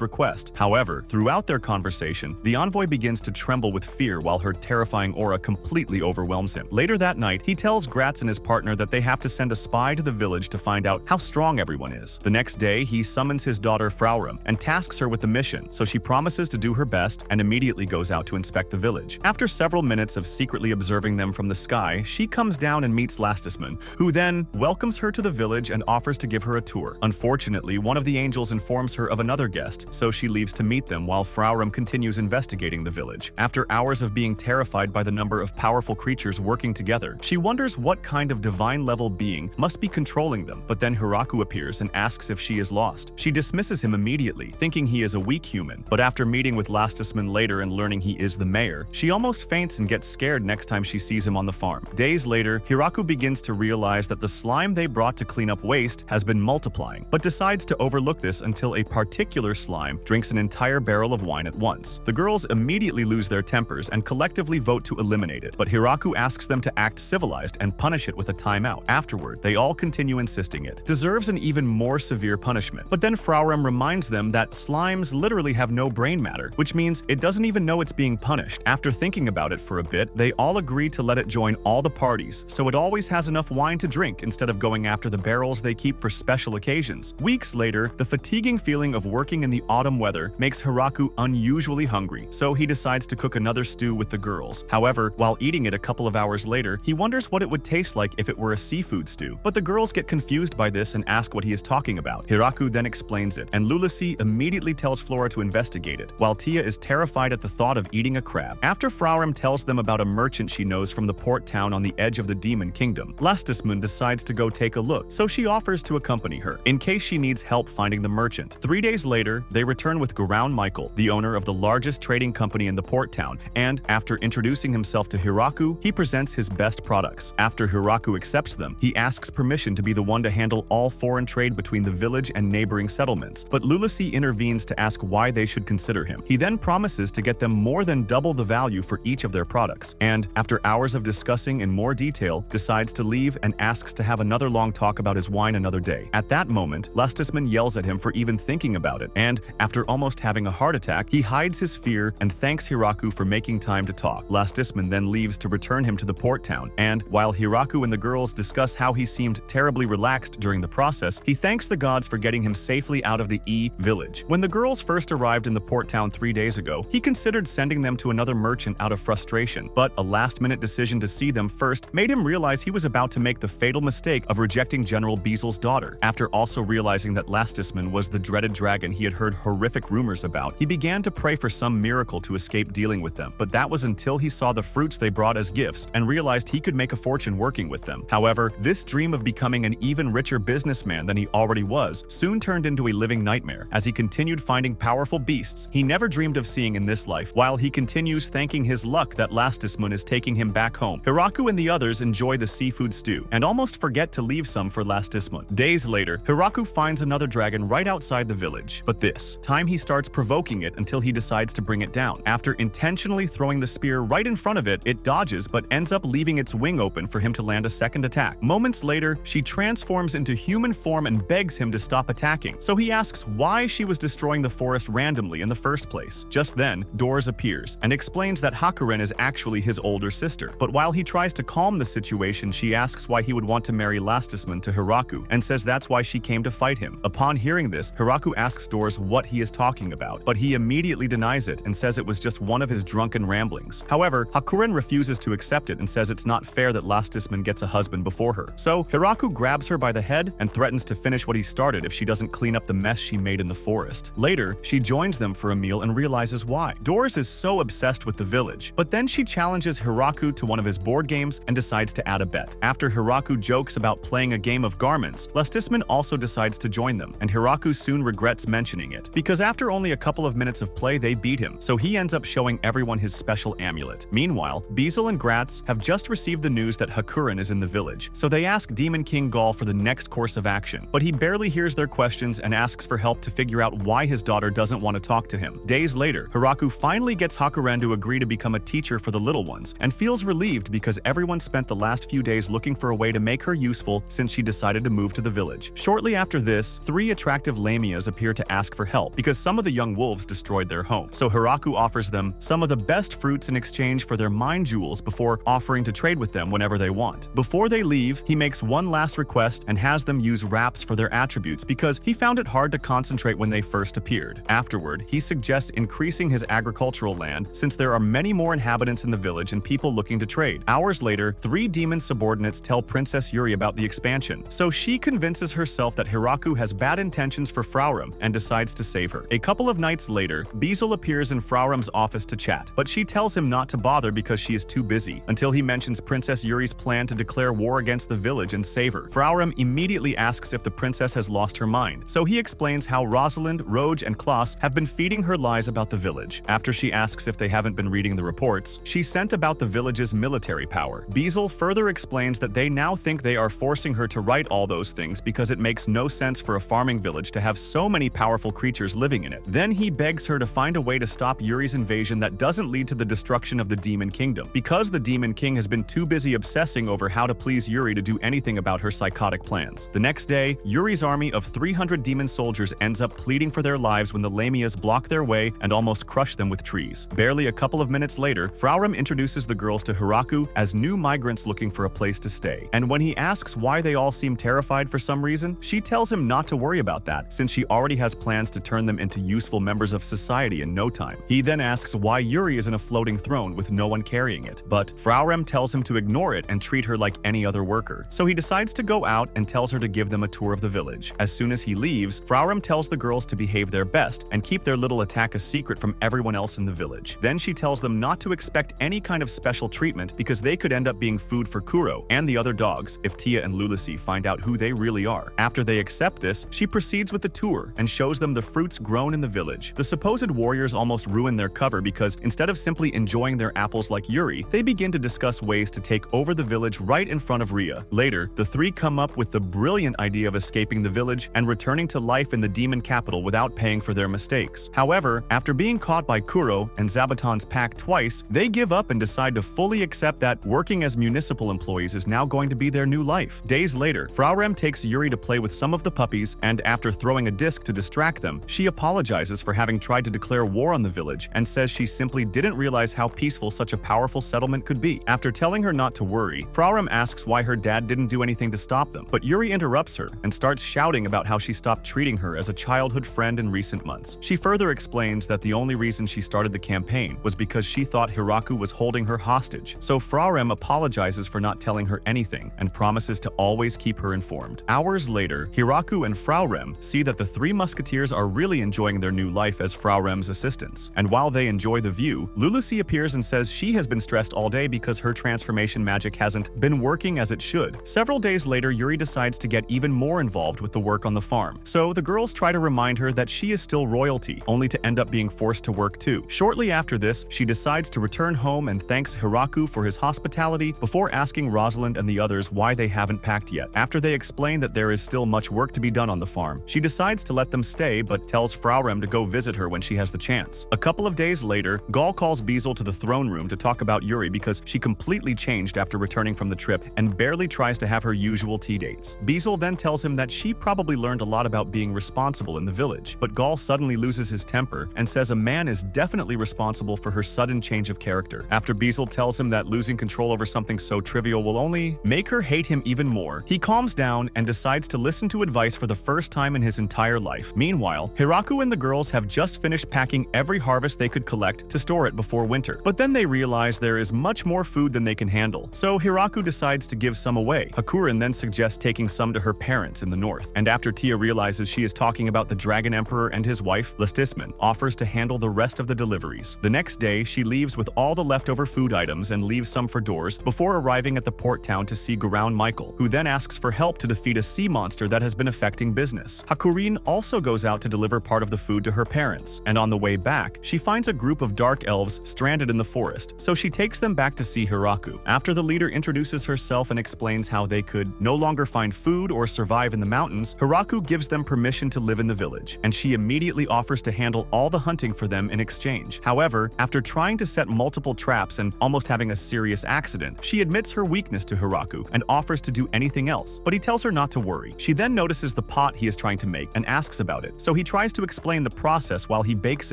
request. However, throughout their conversation, the envoy begins to tremble with fear while her terrifying aura completely overwhelms him. Later that night, he tells Gratz and his partner that they have to send a spy to the village to find out how strong everyone is. The next day, he summons his daughter Frauram and tasks her with the mission, so she promises to do her best and immediately goes out to inspect the village. After several minutes of secretly observing them from the sky, she comes down and meets Lastisman, who then welcomes her to the village and offers to give her a tour. Unfortunately, one of the angels informs her of another guest, so she leaves to meet them while Frauram continues investigating the village. After hours of being terrified by the number of powerful creatures working together, she wonders what kind of divine-level being must be controlling them, but then Hiraku appears and asks if she is lost. She dismisses him immediately, thinking he is a weak human, but after meeting with Lastisman later and learning he is the mayor, she almost faints and gets scared next time she sees him on the farm. Days later, Hiraku begins to realize that the slime they brought to clean up waste has been multiplying, but decides to overlook this until a particular slime drinks an entire barrel of wine at once. The girls immediately lose their tempers and collectively vote to eliminate it, but Hiraku asks them to act civilized and punish it with a timeout. Afterward, they all continue insisting it deserves an even more severe punishment. But then Frauram reminds them that slimes literally have no brain matter, which means it doesn't even know it's being punished. After thinking about it for a bit, they all agree to let it join all the parties, so it always has enough wine to drink instead of going after the barrels they keep for special occasions. Weeks later, the fatiguing feeling of working in the autumn weather makes Hiraku unusually hungry, so he decides to cook another stew with the girls. However, while eating it a couple of hours later, he wonders what it would taste like if it were a seafood stew. But the girls get confused by this and ask what he is talking about. Hiraku then explains it, and Lulacy immediately tells Flora to investigate it, while Tia is terrified at the thought of eating a crab. After Frauram tells them about a merchant she knows from the port town on the edge of the Demon Kingdom, Lastisman decides to go take a look, so she offers to accompany her, in case she needs help finding the merchant. 3 days later, they return with Garoun Michael, the owner of the largest trading company in the port town, and after introducing himself to Hiraku, he presents his best products. After Hiraku accepts them, he asks permission to be the one to handle all foreign trade between the village and neighboring settlements, but Lulacy intervenes to ask why they should consider him. He then promises to get them more than double the value for each of their products, and after hours of discussing in more detail, decides to leave and asks to have another long talk about his wine another day. At that moment, Lastisman yells at him for even thinking about it, and after almost having a heart attack, he hides his fear and thanks Hiraku for making time to talk. Lastisman then leaves to return him to the port town, and while Hiraku and the girls discuss how he seemed terribly relaxed during the process, he thanks the gods for getting him safely out of the village. When the girls first arrived in the port town 3 days ago, he considered sending them to another merchant out of frustration, but a last-minute decision to see them first made him realize he was about to make the fatal mistake of rejecting General Beazle's daughter. After also realizing that Lastisman was the dreaded dragon he had heard horrific rumors about, he began to pray for some miracle to escape dealing with them, but that was until he saw the fruits they brought as gifts and realized he could make a fortune working with them. However, this dream of becoming an even richer businessman than he already was soon turned into a living nightmare as he continued finding powerful beasts he never dreamed of seeing in this life, while he continues thanking his luck that Lastisman is taking him back home. Hiraku and the others enjoy the seafood stew and almost forget to leave some for Lastisman. Days later, Hiraku finds another dragon right outside the village, but this time he starts provoking it until he decides to bring it down. After intentionally throwing the spear right in front of it, it dodges but ends up leaving its wing open for him to land a second attack. Moments later, she transforms into human form and begs him to stop attacking, so he asks why she was destroying the forest randomly in the first place. Just then, Doors appears and explains that Hakuren is actually his older sister, but while he tries to calm the situation, she asks why he would want to marry Lastisman to Hiraku and says that's why she came to fight him. Upon hearing this, Hiraku asks Doors what he is talking about, but he immediately denies it and says it was just one of his drunken ramblings. However, Hakuren refuses to accept it and says it's not fair that Lastisman gets a husband before her. So Hiraku grabs her by the head and threatens to finish what he started if she doesn't clean up the mess she made in the forest. Later, she joins them for a meal and realizes why. Doors is so obsessed with the village, but then she challenges Hiraku to one of his board games and decides to add a bet. After Hiraku jokes about playing a game of garments, Lastisman also decides to join them, and Hiraku soon regrets mentioning it, because after only a couple of minutes of play they beat him, so he ends up showing everyone his special amulet. Meanwhile, Beazle and Gratz have just received the news that Hakuren is in the village, so they ask Demon King Gaul for the next course of action, but he barely hears their questions and asks for help to figure out why his daughter doesn't want to talk to him. Days later, Hiraku finally gets Hakuren to agree to become a teacher for the little ones, and feels relieved because everyone spent the last few days looking for a a way to make her useful since she decided to move to the village. Shortly after this, 3 attractive lamias appear to ask for help because some of the young wolves destroyed their home. So Hiraku offers them some of the best fruits in exchange for their mind jewels before offering to trade with them whenever they want. Before they leave, he makes one last request and has them use wraps for their attributes because he found it hard to concentrate when they first appeared. Afterward, he suggests increasing his agricultural land since there are many more inhabitants in the village and people looking to trade. Hours later, 3 demon subordinates tell Princess Yuri about the expansion, so she convinces herself that Hiraku has bad intentions for Frauram and decides to save her. A couple of nights later, Bezel appears in Frauram's office to chat, but she tells him not to bother because she is too busy, until he mentions Princess Yuri's plan to declare war against the village and save her. Frauram immediately asks if the princess has lost her mind, so he explains how Rosalind, Roge, and Klaus have been feeding her lies about the village. After she asks if they haven't been reading the reports she sent about the village's military power, Bezel further explains that they now think they are forcing her to write all those things because it makes no sense for a farming village to have so many powerful creatures living in it. Then he begs her to find a way to stop Yuri's invasion that doesn't lead to the destruction of the Demon Kingdom, because the Demon King has been too busy obsessing over how to please Yuri to do anything about her psychotic plans. The next day, Yuri's army of 300 demon soldiers ends up pleading for their lives when the Lamias block their way and almost crush them with trees. Barely a couple of minutes later, Frauram introduces the girls to Hiraku as new migrants looking for a place to stay. And when he asks why they all seem terrified for some reason, she tells him not to worry about that, since she already has plans to turn them into useful members of society in no time. He then asks why Yuri is in a floating throne with no one carrying it, but Frauram tells him to ignore it and treat her like any other worker. So he decides to go out and tells her to give them a tour of the village. As soon as he leaves, Frauram tells the girls to behave their best and keep their little attack a secret from everyone else in the village. Then she tells them not to expect any kind of special treatment because they could end up being food for Kuro and the other dogs if Tia and Lulacy find out who they really are. After they accept this, she proceeds with the tour and shows them the fruits grown in the village. The supposed warriors almost ruin their cover because instead of simply enjoying their apples like Yuri, they begin to discuss ways to take over the village right in front of Ria. Later, the 3 come up with the brilliant idea of escaping the village and returning to life in the demon capital without paying for their mistakes. However, after being caught by Kuro and Zabuton's pack twice, they give up and decide to fully accept that working as municipal employees is now going to be their new life. Days later, Frauram takes Yuri to play with some of the puppies, and after throwing a disc to distract them, she apologizes for having tried to declare war on the village and says she simply didn't realize how peaceful such a powerful settlement could be. After telling her not to worry, Frauram asks why her dad didn't do anything to stop them, but Yuri interrupts her and starts shouting about how she stopped treating her as a childhood friend in recent months. She further explains that the only reason she started the campaign was because she thought Hiraku was holding her hostage, so Frauram apologizes for not telling her anything and promises to always keep her informed. Hours later, Hiraku and Frauram see that the 3 musketeers are really enjoying their new life as Frauram's assistants, and while they enjoy the view, Lulacy appears and says she has been stressed all day because her transformation magic hasn't been working as it should. Several days later, Yuri decides to get even more involved with the work on the farm, so the girls try to remind her that she is still royalty, only to end up being forced to work too. Shortly after this, she decides to return home and thanks Hiraku for his hospitality before asking Rosalind and the others why they haven't packed yet. After they explain that there is still much work to be done on the farm, she decides to let them stay but tells Frauram to go visit her when she has the chance. A couple of days later, Gaul calls Bezel to the throne room to talk about Yuri because she completely changed after returning from the trip and barely tries to have her usual tea dates. Bezel then tells him that she probably learned a lot about being responsible in the village, but Gaul suddenly loses his temper and says a man is definitely responsible for her sudden change of character. After Bezel tells him that losing control over something so trivial will only make her hate him even more, he calms down and decides to listen to advice for the first time in his entire life. Meanwhile, Hiraku and the girls have just finished packing every harvest they could collect to store it before winter, but then they realize there is much more food than they can handle, so Hiraku decides to give some away. Hakurin then suggests taking some to her parents in the north, and after Tia realizes she is talking about the Dragon Emperor and his wife, Lestisman offers to handle the rest of the deliveries. The next day, she leaves with all the leftover food items and leaves some for doors before arriving at the port town to see Garoun Michael, who then asks for help to defeat a sea monster that has been affecting business. Hakurin also goes out to deliver part of the food to her parents, and on the way back, she finds a group of dark elves stranded in the forest, so she takes them back to see Hiraku. After the leader introduces herself and explains how they could no longer find food or survive in the mountains, Hiraku gives them permission to live in the village, and she immediately offers to handle all the hunting for them in exchange. However, after trying to set multiple traps and almost having a serious accident, she admits her weakness to Hiraku Hiraku and offers to do anything else, but he tells her not to worry. She then notices the pot he is trying to make and asks about it, so he tries to explain the process while he bakes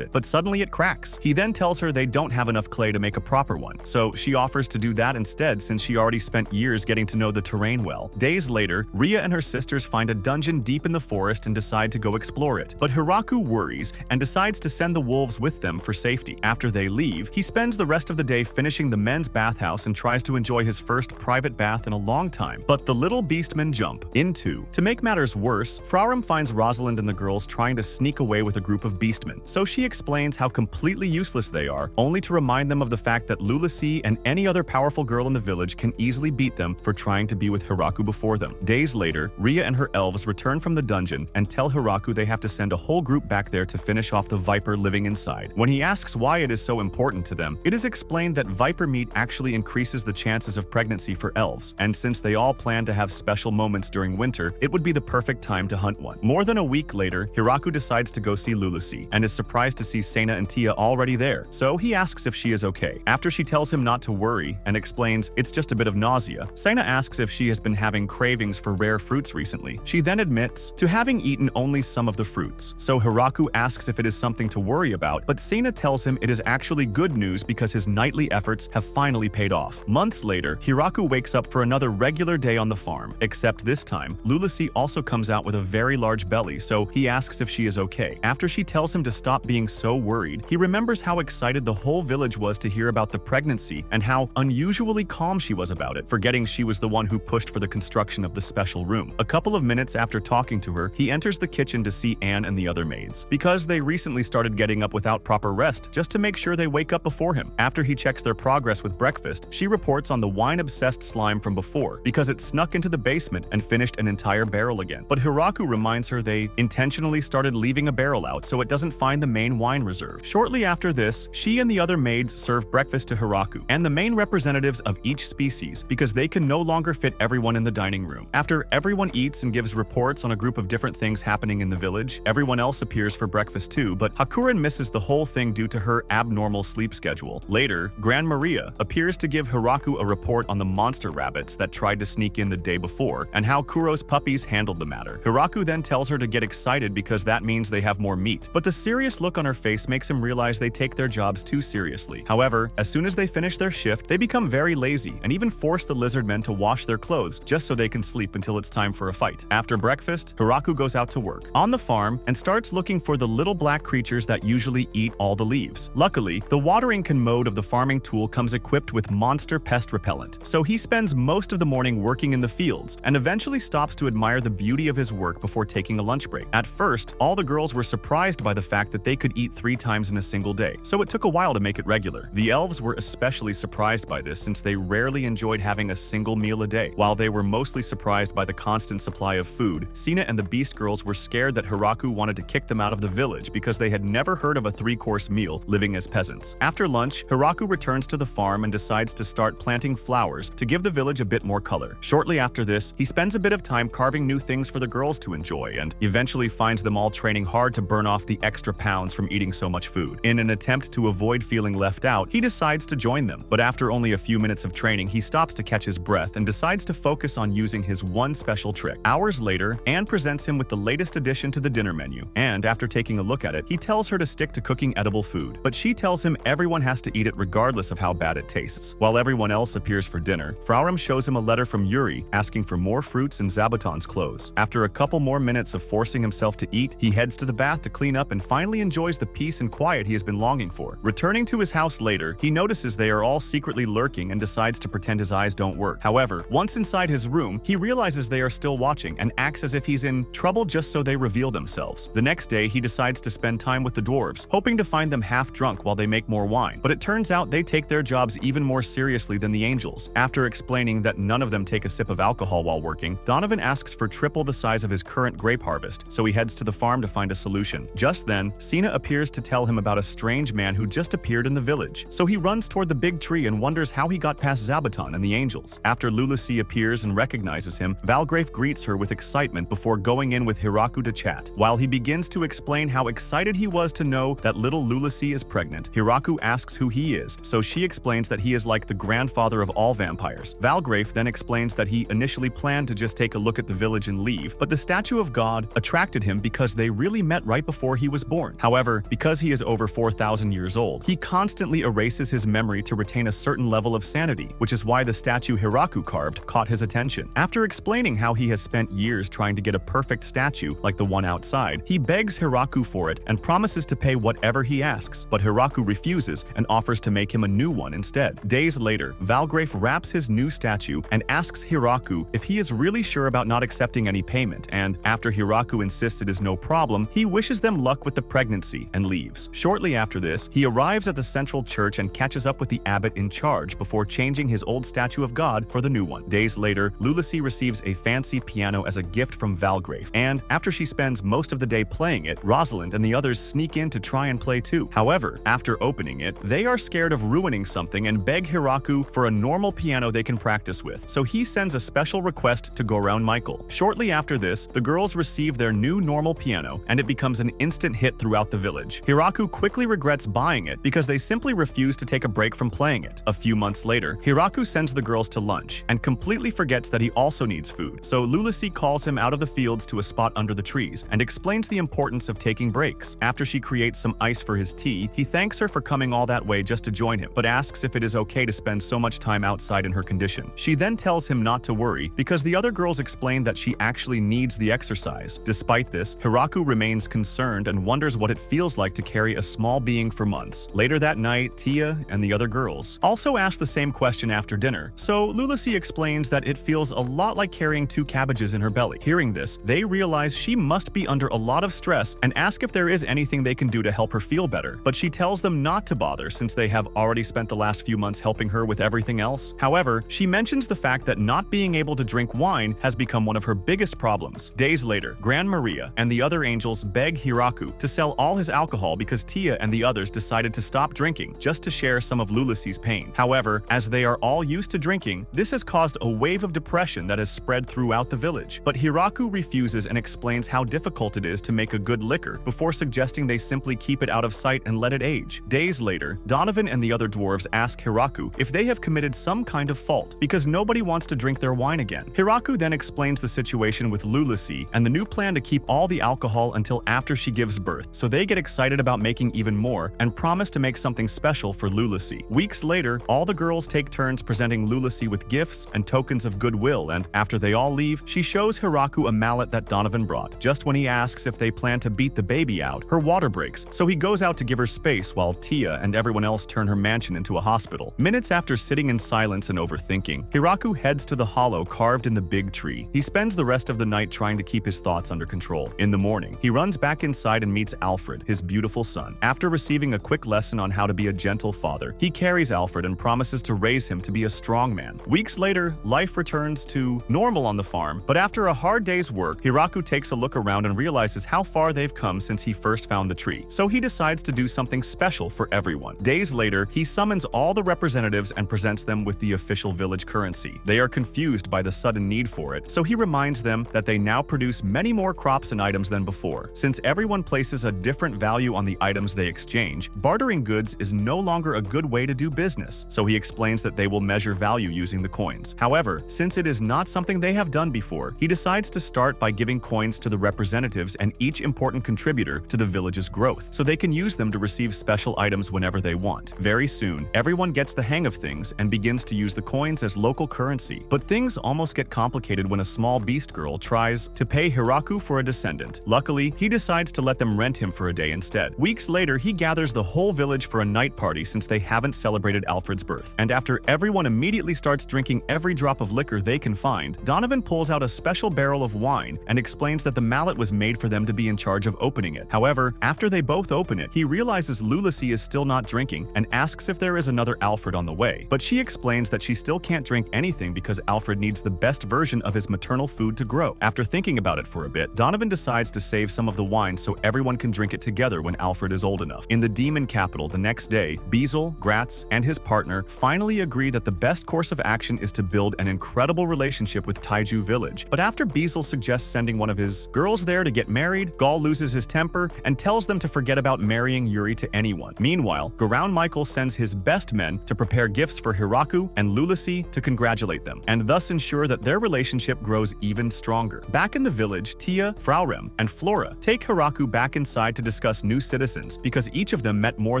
it, but suddenly it cracks. He then tells her they don't have enough clay to make a proper one, so she offers to do that instead since she already spent years getting to know the terrain well. Days later, Ria and her sisters find a dungeon deep in the forest and decide to go explore it, but Hiraku worries and decides to send the wolves with them for safety. After they leave, he spends the rest of the day finishing the men's bathhouse and tries to enjoy his first private bath in a long time, but the little beastmen jump into. To make matters worse, Frauram finds Rosalind and the girls trying to sneak away with a group of beastmen, so she explains how completely useless they are, only to remind them of the fact that Lulacy and any other powerful girl in the village can easily beat them for trying to be with Hiraku before them. Days later, Ria and her elves return from the dungeon and tell Hiraku they have to send a whole group back there to finish off the viper living inside. When he asks why it is so important to them, it is explained that viper meat actually increases the chances of pregnancy for elves, and since they all plan to have special moments during winter, it would be the perfect time to hunt one. More than a week later, Hiraku decides to go see Lulacy and is surprised to see Sena and Tia already there, so he asks if she is okay. After she tells him not to worry and explains it's just a bit of nausea, Sena asks if she has been having cravings for rare fruits recently. She then admits to having eaten only some of the fruits, so Hiraku asks if it is something to worry about, but Sena tells him it is actually good news because his nightly efforts have finally paid off. Months later, Hiraku wakes up for another regular day on the farm, except this time, Lulacy also comes out with a very large belly, so he asks if she is okay. After she tells him to stop being so worried, he remembers how excited the whole village was to hear about the pregnancy and how unusually calm she was about it, forgetting she was the one who pushed for the construction of the special room. A couple of minutes after talking to her, he enters the kitchen to see Anne and the other maids, because they recently started getting up without proper rest just to make sure they wake up before him. After he checks their progress with breakfast, she reports on the wine-obsessed slime from before because it snuck into the basement and finished an entire barrel again. But Hiraku reminds her they intentionally started leaving a barrel out so it doesn't find the main wine reserve. Shortly after this, she and the other maids serve breakfast to Hiraku and the main representatives of each species because they can no longer fit everyone in the dining room. After everyone eats and gives reports on a group of different things happening in the village, everyone else appears for breakfast too, but Hakuren misses the whole thing due to her abnormal sleep schedule. Later, Gran Maria appears to give Hiraku a report on the monster rabbits that tried to sneak in the day before and how Kuro's puppies handled the matter. Hiraku then tells her to get excited because that means they have more meat, but the serious look on her face makes him realize they take their jobs too seriously. However, as soon as they finish their shift, they become very lazy and even force the lizard men to wash their clothes just so they can sleep until it's time for a fight. After breakfast, Hiraku goes out to work on the farm and starts looking for the little black creatures that usually eat all the leaves. Luckily, the watering can mode of the farming tool comes equipped with monster pest repellent, so he spends most of the morning working in the fields and eventually stops to admire the beauty of his work before taking a lunch break. At first, all the girls were surprised by the fact that they could eat 3 times in a single day, so it took a while to make it regular. The elves were especially surprised by this since they rarely enjoyed having a single meal a day. While they were mostly surprised by the constant supply of food, Sena and the Beast Girls were scared that Hiraku wanted to kick them out of the village because they had never heard of a 3-course meal living as peasants. After lunch, Hiraku returns to the farm and decides to start planting flowers to give the village a bit more color. Shortly after this, he spends a bit of time carving new things for the girls to enjoy and eventually finds them all training hard to burn off the extra pounds from eating so much food. In an attempt to avoid feeling left out, he decides to join them, but after only a few minutes of training, he stops to catch his breath and decides to focus on using his one special trick. Hours later, Anne presents him with the latest addition to the dinner menu, and after taking a look at it, he tells her to stick to cooking edible food, but she tells him everyone has to eat it regardless of how bad it tastes. While everyone else appears for dinner, Frauram shows him a letter from Yuri asking for more fruits and Zabuton's clothes. After a couple more minutes of forcing himself to eat, he heads to the bath to clean up and finally enjoys the peace and quiet he has been longing for. Returning to his house later, he notices they are all secretly lurking and decides to pretend his eyes don't work. However, once inside his room, he realizes they are still watching and acts as if he's in trouble just so they reveal themselves. The next day, he decides to spend time with the dwarves, hoping to find them half drunk while they make more wine, but it turns out they take their jobs even more seriously than the angels. After explaining that none of them take a sip of alcohol while working, Donovan asks for triple the size of his current grape harvest, so he heads to the farm to find a solution. Just then, Sena appears to tell him about a strange man who just appeared in the village, so he runs toward the big tree and wonders how he got past Zabuton and the angels. After Lulacy appears and recognizes him, Valgrafe greets her with excitement before going in with Hiraku to chat. While he begins to explain how excited he was to know that little Lulacy is pregnant, Hiraku asks who he is, so she explains that he is like the grandfather of all vampires. Valgrafe then explains that he initially planned to just take a look at the village and leave, but the statue of God attracted him because they really met right before he was born. However, because he is over 4,000 years old, he constantly erases his memory to retain a certain level of sanity, which is why the statue Hiraku carved caught his attention. After explaining how he has spent years trying to get a perfect statue like the one outside, he begs Hiraku for it and promises to pay whatever he asks, but Hiraku refuses and offers to make him a new one instead. Days later, Valgrafe wraps his new statue and asks Hiraku if he is really sure about not accepting any payment, and after Hiraku insists it is no problem, he wishes them luck with the pregnancy and leaves. Shortly after this, he arrives at the central church and catches up with the abbot in charge before changing his old statue of God for the new one. Days later, Lullacy receives a fancy piano as a gift from Valgrafe, and after she spends most of the day playing it, Rosalind and the others sneak in to try and play too. However, after opening it, they are scared of ruining something and beg Hiraku for a normal piano they can practice with, so he sends a special request to Goran Michael. Shortly after this, the girls receive their new normal piano, and it becomes an instant hit throughout the village. Hiraku quickly regrets buying it because they simply refuse to take a break from playing it. A few months later, Hiraku sends the girls to lunch and completely forgets that he also needs food, so Lullacy calls him out of the fields to a spot under the trees and explains the importance of taking breaks. After she creates some ice for his tea, he thanks her for coming all that way just to join him, but asks if it is okay to spend so much time outside in her condition. She then tells him not to worry because the other girls explain that she actually needs the exercise. Despite this, Hiraku remains concerned and wonders what it feels like to carry a small being for months. Later that night, Tia and the other girls also ask the same question after dinner, so Lullacy explains that it feels a lot like carrying 2 cabbages in her belly. Hearing this, they realize she must be under a lot of stress and ask if there is anything they can do to help her feel better, but she tells them not to bother since they have already spent the last few months helping her with everything else. However, she mentions the fact that not being able to drink wine has become one of her biggest problems. Days later, Gran Maria and the other angels beg Hiraku to sell all his alcohol because Tia and the others decided to stop drinking just to share some of Lullacy's pain. However, as they are all used to drinking, this has caused a wave of depression that has spread throughout the village. But Hiraku refuses and explains how difficult it is to make a good liquor before suggesting they simply keep it out of sight and let it age. Days later, Donovan and the other dwarves ask Hiraku if they have committed some kind of fault because nobody wants to drink their wine again. Hiraku then explains the situation with Lullacy and the new plan to keep all the alcohol until after she gives birth, so they get excited about making even more and promise to make something special for Lullacy. Weeks later, all the girls take turns presenting Lullacy with gifts and tokens of goodwill, and after they all leave, she shows Hiraku a mallet that Donovan brought. Just when he asks if they plan to beat the baby out, her water breaks, so he goes out to give her space while Tia and everyone else turn her mansion into a hospital. Minutes after sitting in silence and overthinking, Hiraku heads to the hollow carved in the big tree. He spends the rest of the night trying to keep his thoughts under control. In the morning, he runs back inside and meets Alfred, his beautiful son. After receiving a quick lesson on how to be a gentle father, he carries Alfred and promises to raise him to be a strong man. Weeks later, life returns to normal on the farm, but after a hard day's work, Hiraku takes a look around and realizes how far they've come since he first found the tree, so he decides to do something special for everyone. Days later, he summons all the representatives and presents them with the official village currency. They are confused by the sudden need for it, so he reminds them that they now produce many more crops and items than before. Since everyone places a different value on the items they exchange, bartering goods is no longer a good way to do business, so he explains that they will measure value using the coins. However, since it is not something they have done before, he decides to start by giving coins to the representatives and each important contributor to the village's growth, so they can use them to receive special items whenever they want. Very soon, everyone gets the hang of things and begins to use the coins as local currency, but things almost get complicated when a small beast girl tries to pay Hiraku for a descendant. Luckily, he decides to let them rent him for a day instead. Weeks later, he gathers the whole village for a night party since they haven't celebrated Alfred's birth, and after everyone immediately starts drinking every drop of liquor they can find, Donovan pulls out a special barrel of wine and explains that the mallet was made for them to be in charge of opening it. However, after they both open it, he realizes Lullacy is still not drinking and asks if there is another Alfred on the way, but she explains that she still can't drink anything because Alfred needs the best version of his maternal food to grow. After thinking about it for a bit, Donovan decides to save some of the wine so everyone can drink it together when Alfred is old enough. In the demon capital the next day, Beazle, Gratz, and his partner finally agree that the best course of action is to build an incredible relationship with Taiju Village. But after Beazle suggests sending one of his girls there to get married, Gaul loses his temper and tells them to forget about marrying Yuri to anyone. Meanwhile, Goran Michael sends his best men to prepare gifts for Hiraku, and Lullacy Lulusi to congratulate them, and thus ensure that their relationship grows even stronger. Back in the village, Tia, Fraureim, and Flora take Hiraku back inside to discuss new citizens because each of them met more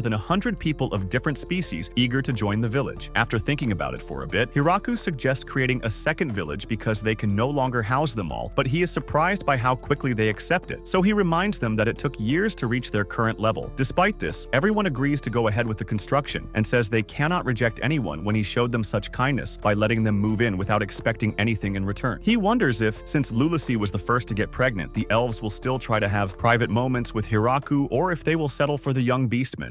than 100 people of different species eager to join the village. After thinking about it for a bit, Hiraku suggests creating a second village because they can no longer house them all, but he is surprised by how quickly they accept it, so he reminds them that it took years to reach their current level. Despite this, everyone agrees to go ahead with the construction and says they cannot reject anyone when he showed them such kindness by letting them move in without expecting anything in return. He wonders if, since Lulusi was the first to get pregnant, the elves will still try to have private moments with Hiraku or if they will settle for the young beastman,